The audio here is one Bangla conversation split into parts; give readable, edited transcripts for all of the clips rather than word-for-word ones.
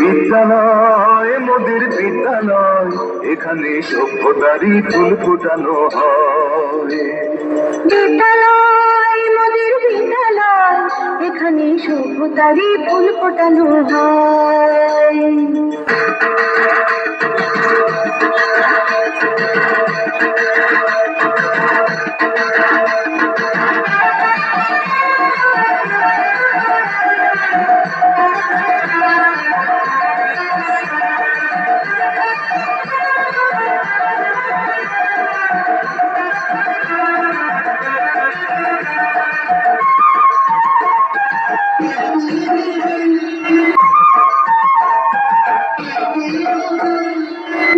বিদ্যালয় মোদের বিদ্যালয়, এখানে সভ্যতারই ফুল ফোটানো হয়। বিদ্যালয় মোদের বিদ্যালয়, এখানে সভ্যতারই ফুল ফোটানো হয়।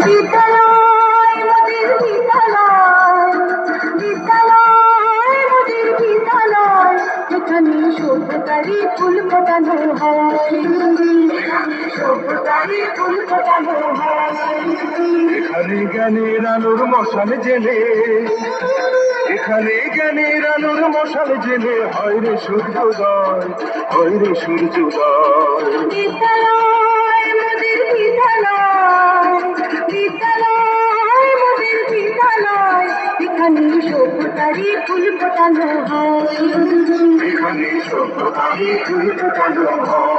বিদ্যালয় মোদের বিদ্যালয়, বিদ্যালয় মোদের বিদ্যালয়, এখানে সভ্যতারই ফুল ফোটানো হয়। সভ্যতারই ফুল ফোটানো হয়। এখানে জ্ঞানের আলোর মশাল জেলে, এখানে জ্ঞানের আলোর মশাল জেলে হয় রে সূর্যোদয়, হয় রে সূর্যোদয়। বিদ্যালয় মোদের বিদ্যালয়, বিদ্যালয় মোদের বিদ্যালয়, এখানে সভ্যতারই ফুল ফোটানো হয়। এখানে সভ্যতারই ফুল ফোটানো হয়।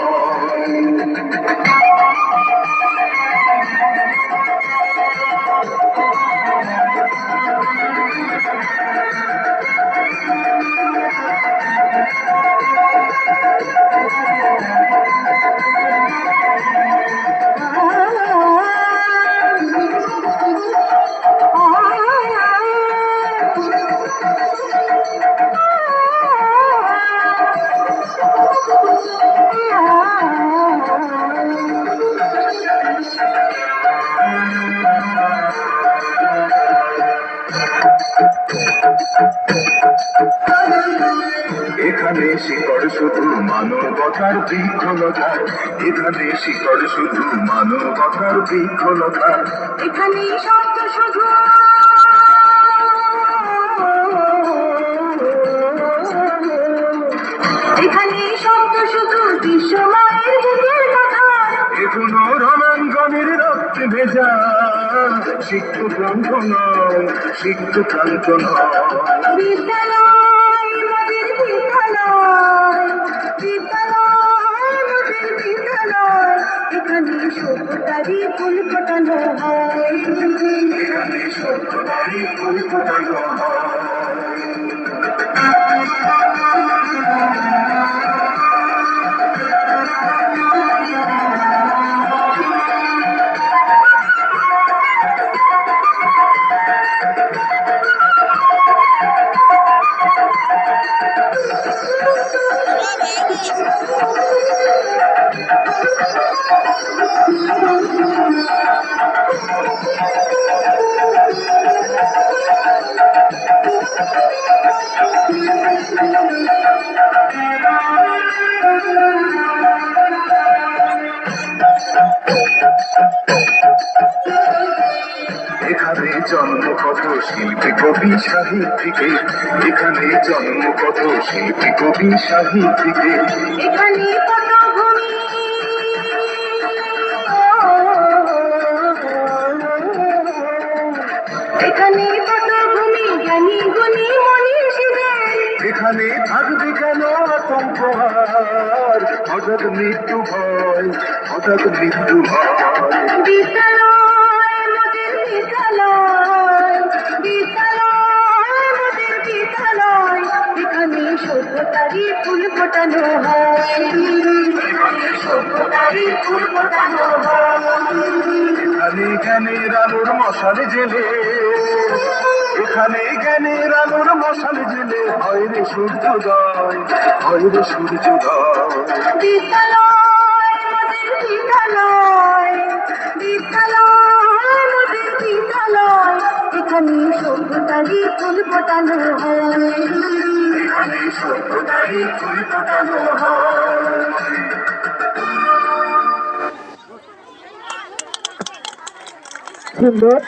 এখানে শিকড় শুধু মানবতার বৃক্ষলতার, এখানে শিকড় শুধু মানবতার বৃক্ষলতার। এখানে শব্দ শুধু এখানে শব্দ শুধু বিশ্বমায়ের বুকের কথা। এখনো রণাঙ্গনের রক্তে ভেজা, সিক্ত ক্লান্ত নয়, সিক্ত ক্লান্ত নয়। বিদ্যালয় মোদের বিদ্যালয়, বিদ্যালয় মোদের বিদ্যালয়, এখানে সভ্যতারই ফুল ফোটানো হয়। এখানে সভ্যতারই ফুল ফোটানো হয়। এখানে জন্ম কত শিল্পী কবি সাহিত্যিকে, এখানে জন্ম কত শিল্পী কবি সাহিত্যিকে। এখানে পটভূমি, এখানে পটভূমি জ্ঞানী গুণী মনীষীদের। এখানে থাকবে কেন আতঙ্ক আর হঠাৎ মৃত্যু ভয়, হঠাৎ মৃত্যু ভয়। বিদ্যালয় মোদের বিদ্যালয়, বিদ্যালয় মোদের বিদ্যালয়, এখানে সভ্যতারই ফুল ফোটানো হয়। সভ্যতারই ফুল ফোটানো হয়। এখানে জ্ঞানের আলোর মশাল জেলে, এখানে জ্ঞানের আলোর মশাল জেলে হয় রে সূর্যোদয়, হয় রে সূর্যোদয়। বিদ্যালয় মোদের বিদ্যালয়, বিদ্যালয় মোদের বিদ্যালয়, এখানে সভ্যতারই ফুল ফোটানো হয়, এখানে সভ্যতারই ফুল ফোটানো হয়। সুন্দর।